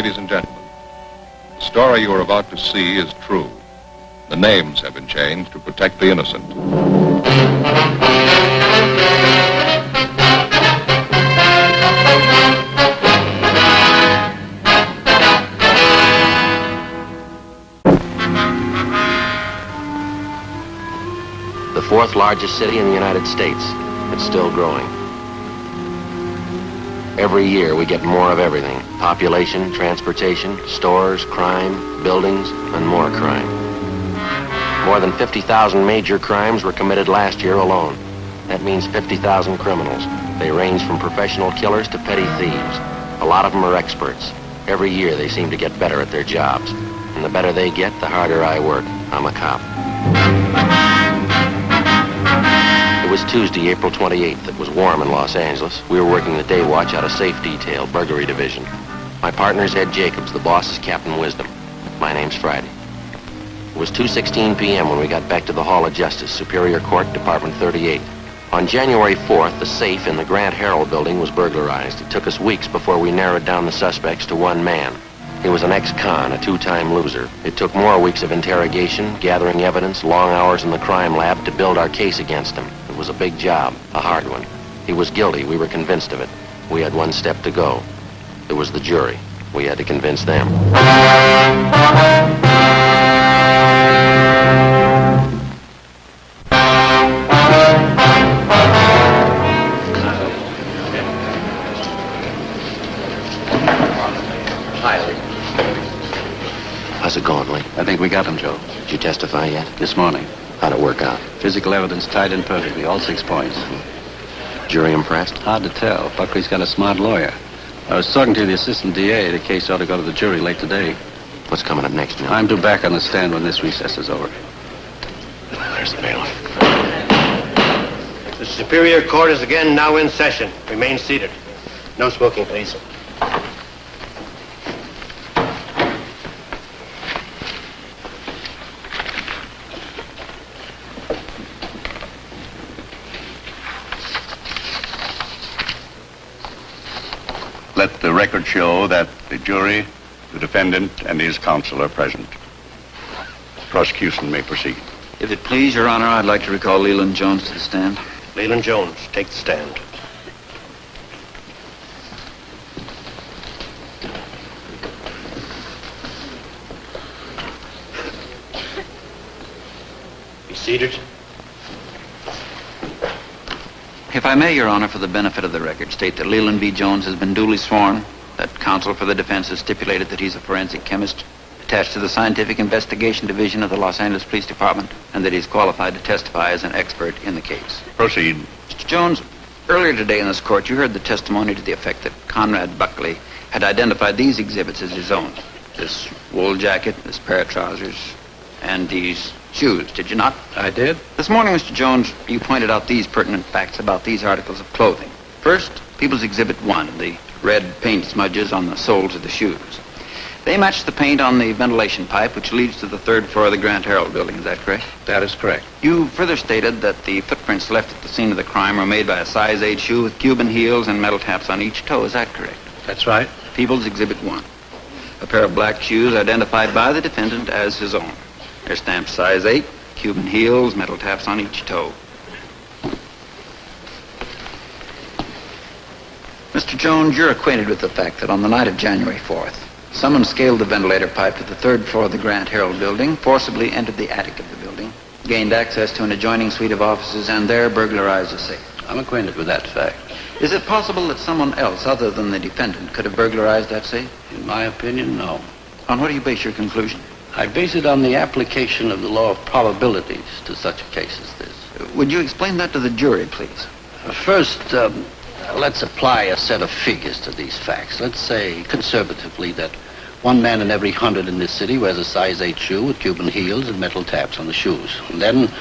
Ladies and gentlemen, the story you are about to see is true. The names have been changed to protect the innocent. The fourth largest city in the United States. It's still growing. Every year we get more of everything. Population, transportation, stores, crime, buildings, and more crime. More than 50,000 major crimes were committed last year alone. That means 50,000 criminals. They range from professional killers to petty thieves. A lot of them are experts. Every year they seem to get better at their jobs. And the better they get, the harder I work. I'm a cop. It was Tuesday, April 28th. It was warm in Los Angeles. We were working the day watch out of Safe Detail, Burglary Division. My partner's Ed Jacobs. The boss is Captain Wisdom. My name's Friday. It was 2:16 p.m. when we got back to the Hall of Justice, Superior Court, Department 38. On January 4th, the safe in the Grant Herald building was burglarized. It took us weeks before we narrowed down the suspects to one man. He was an ex-con, a two-time loser. It took more weeks of interrogation, gathering evidence, long hours in the crime lab to build our case against him. It was a big job, a hard one. He was guilty. We were convinced of it. We had one step to go. There was the jury. We had to convince them. How's it going, Lee? I think we got him, Joe. Did you testify yet? This morning. How'd it work out? Physical evidence tied in perfectly, all 6 points. Jury impressed? Hard to tell. Buckley's got a smart lawyer. I was talking to the assistant DA. The case ought to go to the jury late today. What's coming up next, Neil? I'm due back on the stand when this recess is over. There's the bailiff. The Superior Court is again now in session. Remain seated. No smoking, please. Let the record show that the jury, the defendant, and his counsel are present. Prosecution may proceed. If it please, Your Honor, I'd like to recall Leland Jones to the stand. Leland Jones, take the stand. Be seated. If I may, Your Honor, for the benefit of the record, state that Leland B. Jones has been duly sworn, that counsel for the defense has stipulated that he's a forensic chemist attached to the Scientific Investigation Division of the Los Angeles Police Department, and that he's qualified to testify as an expert in the case. Proceed. Mr. Jones, earlier today in this court, you heard the testimony to the effect that Conrad Buckley had identified these exhibits as his own. This wool jacket, this pair of trousers, and these shoes, did you not? I did. This morning, Mr. Jones, you pointed out these pertinent facts about these articles of clothing. First, People's Exhibit 1, the red paint smudges on the soles of the shoes. They match the paint on the ventilation pipe, which leads to the 3rd floor of the Grant Herald building. Is that correct? That is correct. You further stated that the footprints left at the scene of the crime were made by a size 8 shoe with Cuban heels and metal taps on each toe. Is that correct? That's right. People's Exhibit 1. A pair of black shoes identified by the defendant as his own. They're stamped size 8, Cuban heels, metal taps on each toe. Mr. Jones, you're acquainted with the fact that on the night of January 4th, someone scaled the ventilator pipe to the 3rd floor of the Grant Herald building, forcibly entered the attic of the building, gained access to an adjoining suite of offices, and there burglarized the safe. I'm acquainted with that fact. Is it possible that someone else other than the defendant could have burglarized that safe? In my opinion, no. On what do you base your conclusion? I base it on the application of the law of probabilities to such a case as this. Would you explain that to the jury, please? First, let's apply a set of figures to these facts. Let's say, conservatively, that one man in every 100 in this city wears a size 8 shoe with Cuban heels and metal taps on the shoes. And then,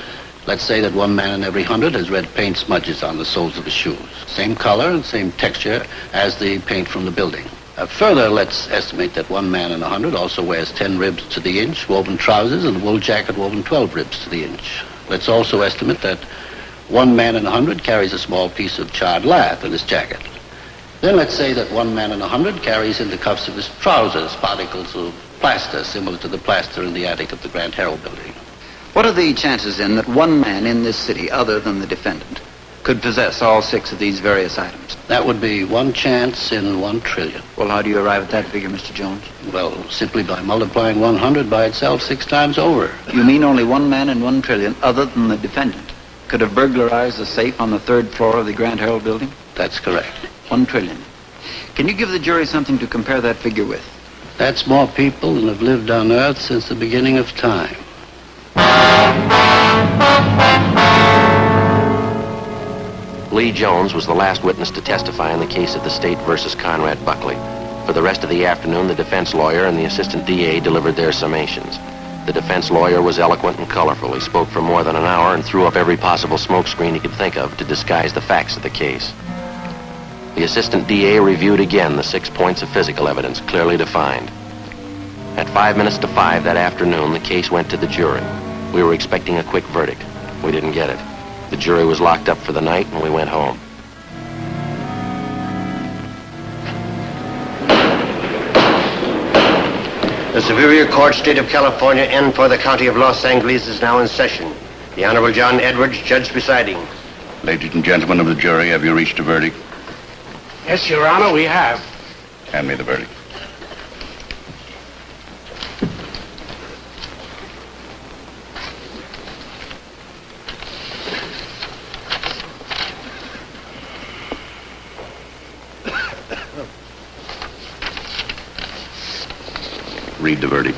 let's say that one man in every 100 has red paint smudges on the soles of the shoes. Same color and same texture as the paint from the building. Further, let's estimate that one man in 100 also wears 10 ribs to the inch, woven trousers, and a wool jacket woven 12 ribs to the inch. Let's also estimate that one man in 100 carries a small piece of charred lath in his jacket. Then let's say that 1 man in 100 carries in the cuffs of his trousers particles of plaster similar to the plaster in the attic of the Grand Herald building. What are the chances, then, that one man in this city, other than the defendant, could possess all 6 of these various items? That would be 1 chance in 1 trillion. Well, how do you arrive at that figure, Mr. Jones? Well, simply by multiplying 100 by itself 6 times over. You mean only 1 man in 1 trillion, other than the defendant, could have burglarized the safe on the 3rd floor of the Grand Herald building? That's correct. 1 trillion. Can you give the jury something to compare that figure with? That's more people than have lived on Earth since the beginning of time. Lee Jones was the last witness to testify in the case of the state versus Conrad Buckley. For the rest of the afternoon, the defense lawyer and the assistant DA delivered their summations. The defense lawyer was eloquent and colorful. He spoke for more than an hour and threw up every possible smokescreen he could think of to disguise the facts of the case. The assistant DA reviewed again the 6 points of physical evidence clearly defined. At 5 minutes to 5 that afternoon, the case went to the jury. We were expecting a quick verdict. We didn't get it. The jury was locked up for the night, and we went home. The Superior Court, State of California, and for the County of Los Angeles is now in session. The Honorable John Edwards, judge presiding. Ladies and gentlemen of the jury, have you reached a verdict? Yes, Your Honor, we have. Hand me the verdict. Read the verdict.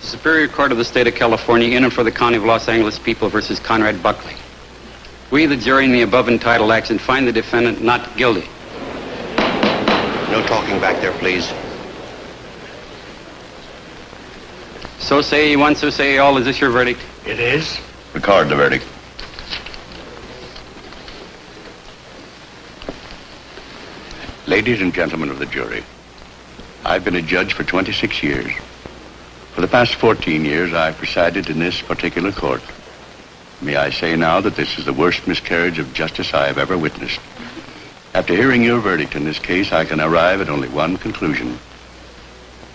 The Superior Court of the State of California in and for the County of Los Angeles people versus Conrad Buckley. We, the jury in the above entitled action, find the defendant not guilty. No talking back there, please. So say ye one, so say ye all. Is this your verdict? It is. Record the verdict. Ladies and gentlemen of the jury, I've been a judge for 26 years. For the past 14 years, I've presided in this particular court. May I say now that this is the worst miscarriage of justice I have ever witnessed. After hearing your verdict in this case, I can arrive at only one conclusion.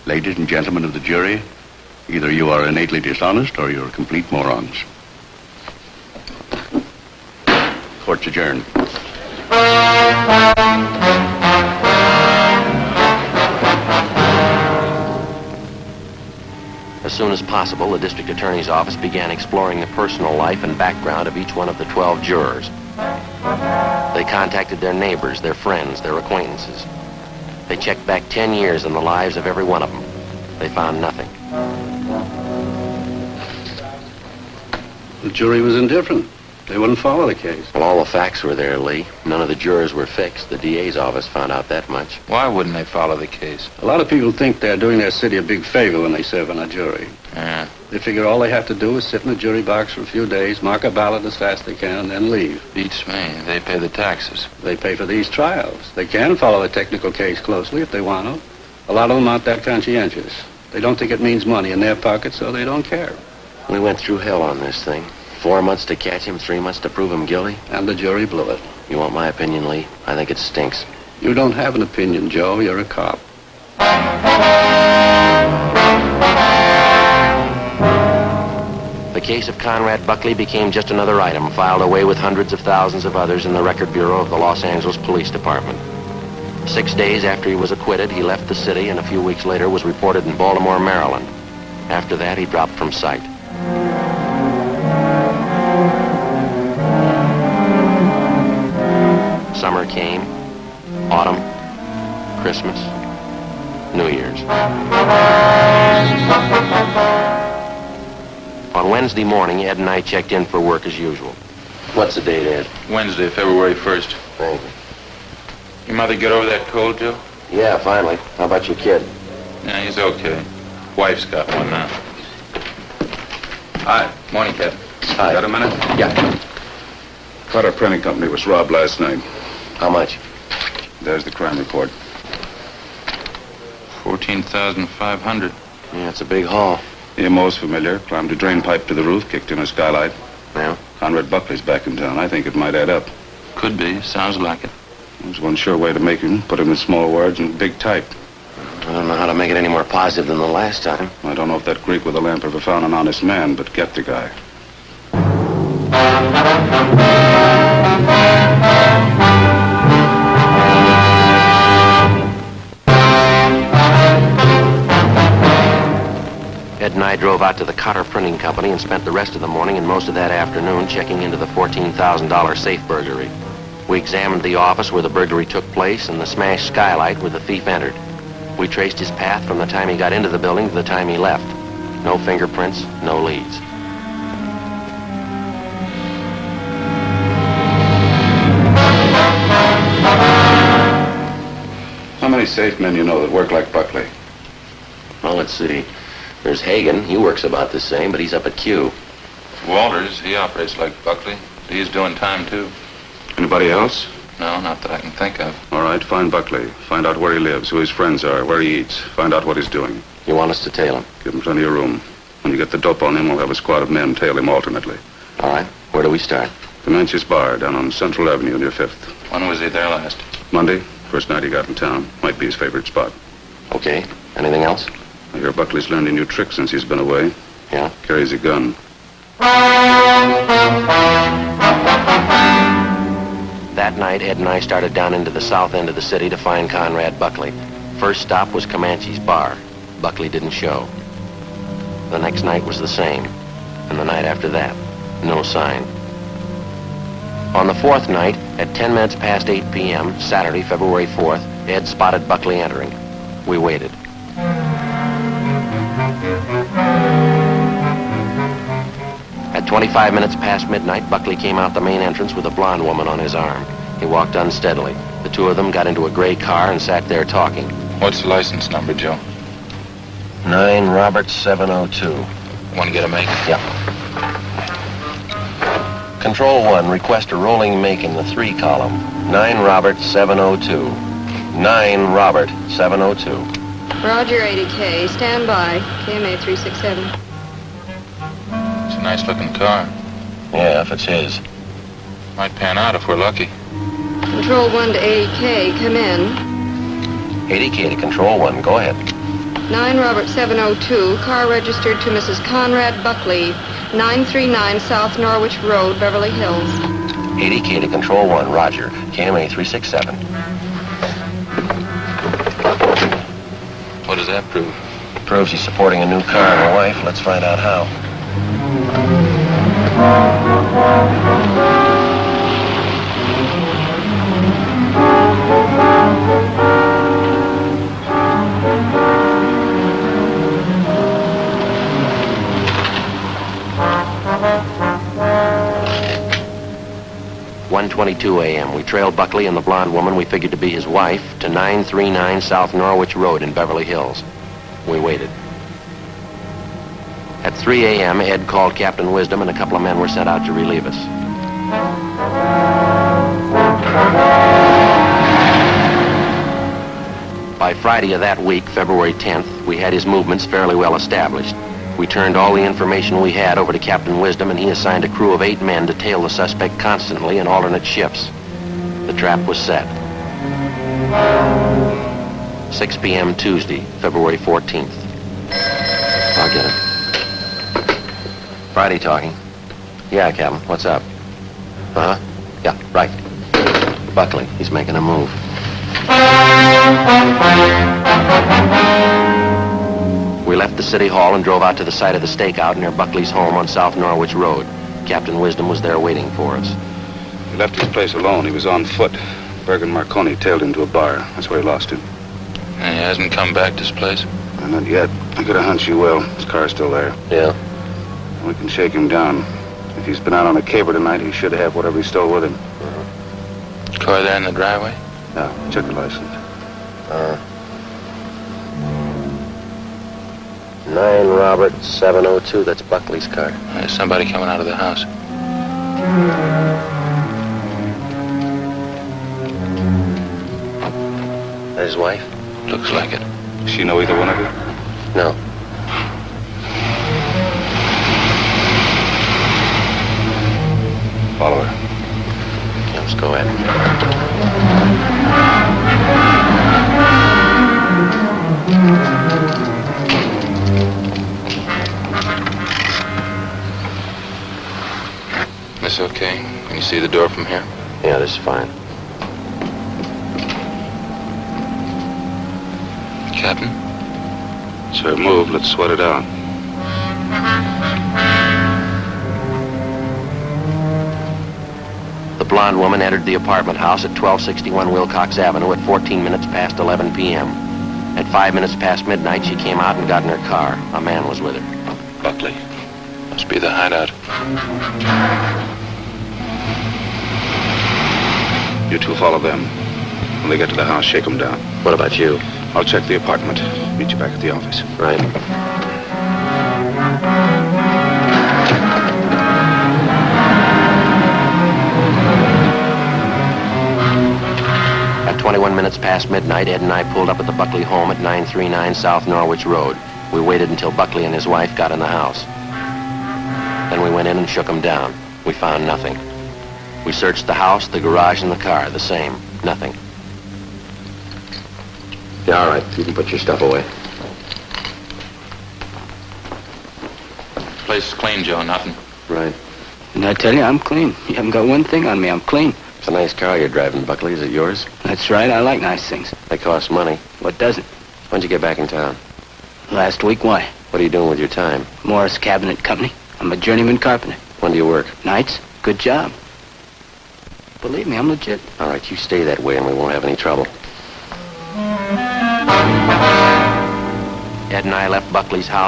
Ladies and gentlemen of the jury, either you are innately dishonest or you're complete morons. Court's adjourned. As soon as possible, the district attorney's office began exploring the personal life and background of each one of the 12 jurors. They contacted their neighbors, their friends, their acquaintances. They checked back 10 years in the lives of every one of them. They found nothing. The jury was indifferent. They wouldn't follow the case. Well, all the facts were there, Lee. None of the jurors were fixed. The DA's office found out that much. Why wouldn't they follow the case? A lot of people think they're doing their city a big favor when they serve on a jury. Yeah. They figure all they have to do is sit in the jury box for a few days, mark a ballot as fast as they can, and then leave. Beats me. They pay the taxes. They pay for these trials. They can follow the technical case closely if they want to. A lot of them aren't that conscientious. They don't think it means money in their pockets, so they don't care. We went through hell on this thing. 4 months to catch him, 3 months to prove him guilty. And the jury blew it. You want my opinion, Lee? I think it stinks. You don't have an opinion, Joe. You're a cop. The case of Conrad Buckley became just another item filed away with hundreds of thousands of others in the record bureau of the Los Angeles Police Department. 6 days after he was acquitted, he left the city and a few weeks later was reported in Baltimore, Maryland. After that, he dropped from sight. Summer came, autumn, Christmas, New Year's. On Wednesday morning, Ed and I checked in for work as usual. What's the date, Ed? Wednesday, February 1st. Thank you. Your mother get over that cold, Joe? Yeah, finally. How about your kid? Yeah, he's okay. Wife's got one now. Hi. Morning, Kevin. Hi. Got a minute? Yeah. Carter Printing Company was robbed last night. How much? There's the crime report. 14,500. Yeah, it's a big haul. The MO's familiar. Climbed a drain pipe to the roof, kicked in a skylight. Yeah? Conrad Buckley's back in town. I think it might add up. Could be. Sounds like it. There's one sure way to make him. Put him in small words and big type. I don't know how to make it any more positive than the last time. I don't know if that Greek with the lamp ever found an honest man, but get the guy. Ed and I drove out to the Cotter Printing Company and spent the rest of the morning and most of that afternoon checking into the $14,000 safe burglary. We examined the office where the burglary took place and the smashed skylight where the thief entered. We traced his path from the time he got into the building to the time he left. No fingerprints, no leads. How many safe men you know that work like Buckley? Well, let's see. There's Hagen. He works about the same, but he's up at Q. Walters, he operates like Buckley. He's doing time, too. Anybody else? No, not that I can think of. All right, find Buckley. Find out where he lives, who his friends are, where he eats. Find out what he's doing. You want us to tail him? Give him plenty of room. When you get the dope on him, we'll have a squad of men tail him alternately. All right. Where do we start? Comanche's Bar down on Central Avenue near 5th. When was he there last? Monday, first night he got in town. Might be his favorite spot. Okay. Anything else? I hear Buckley's learned a new trick since he's been away. Yeah? Carries a gun. That night, Ed and I started down into the south end of the city to find Conrad Buckley. First stop was Comanche's Bar. Buckley didn't show. The next night was the same. And the night after that, no sign. On the fourth night, at 10 minutes past 8 p.m., Saturday, February 4th, Ed spotted Buckley entering. We waited. At 25 minutes past midnight, Buckley came out the main entrance with a blonde woman on his arm. He walked unsteadily. The two of them got into a gray car and sat there talking. What's the license number, Joe? 9 Robert 702. Want to get a make? Yeah. Control 1, request a rolling make in the 3 column. 9 Robert 702. 9 Robert 702. Roger, 80K. Stand by. KMA 367. It's a nice-looking car. Yeah, if it's his. Might pan out if we're lucky. Control 1 to 80K. Come in. 80K to Control 1. Go ahead. 9 Robert 702. Car registered to Mrs. Conrad Buckley, 939 South Norwich Road, Beverly Hills. 80K to Control 1. Roger. KMA 367. What does that prove? Proves he's supporting a new car and a wife. Let's find out how. .22 a.m. We trailed Buckley and the blonde woman we figured to be his wife to 939 South Norwich Road in Beverly Hills. We waited. At 3 a.m., Ed called Captain Wisdom and a couple of men were sent out to relieve us. By Friday of that week, February 10th, we had his movements fairly well established. We turned all the information we had over to Captain Wisdom, and he assigned a crew of 8 men to tail the suspect constantly in alternate shifts. The trap was set. 6 p.m. Tuesday, February 14th. I'll get it. Friday talking. Yeah, Captain, what's up? Uh-huh. Yeah, right. Buckley, he's making a move. We left the city hall and drove out to the site of the stakeout near Buckley's home on South Norwich Road. Captain Wisdom was there waiting for us. He left his place alone. He was on foot. Berg and Marconi tailed him to a bar. That's where he lost him. And he hasn't come back to this place? Not yet. I got a hunch he will. His car's still there. Yeah? We can shake him down. If he's been out on a caper tonight, he should have whatever he stole with him. Car there in the driveway? Yeah, check the license. 9 Robert 702, that's Buckley's car. There's somebody coming out of the house. That his wife? Looks like it. Does she know either one of you? No. Go ahead. This okay? Can you see the door from here? Yeah, this is fine. Captain? Sir, move. Let's sweat it out. The blonde woman entered the apartment house at 1261 Wilcox Avenue at 14 minutes past 11 p.m. At 5 minutes past midnight, she came out and got in her car. A man was with her. Buckley. Must be the hideout. You two follow them. When they get to the house, shake them down. What about you? I'll check the apartment. Meet you back at the office. Right. At 21 minutes past midnight, Ed and I pulled up at the Buckley home at 939 South Norwich Road. We waited until Buckley and his wife got in the house. Then we went in and shook them down. We found nothing. We searched the house, the garage, and the car. The same. Nothing. Yeah, all right. You can put your stuff away. Place is clean, Joe. Nothing. Right. And I tell you, I'm clean. You haven't got one thing on me. I'm clean. It's a nice car you're driving, Buckley. Is it yours? That's right. I like nice things. They cost money. What doesn't? When'd you get back in town? Last week, why? What are you doing with your time? Morris Cabinet Company. I'm a journeyman carpenter. When do you work? Nights? Good job. Believe me, I'm legit. All right, you stay that way and we won't have any trouble. Ed and I left Buckley's house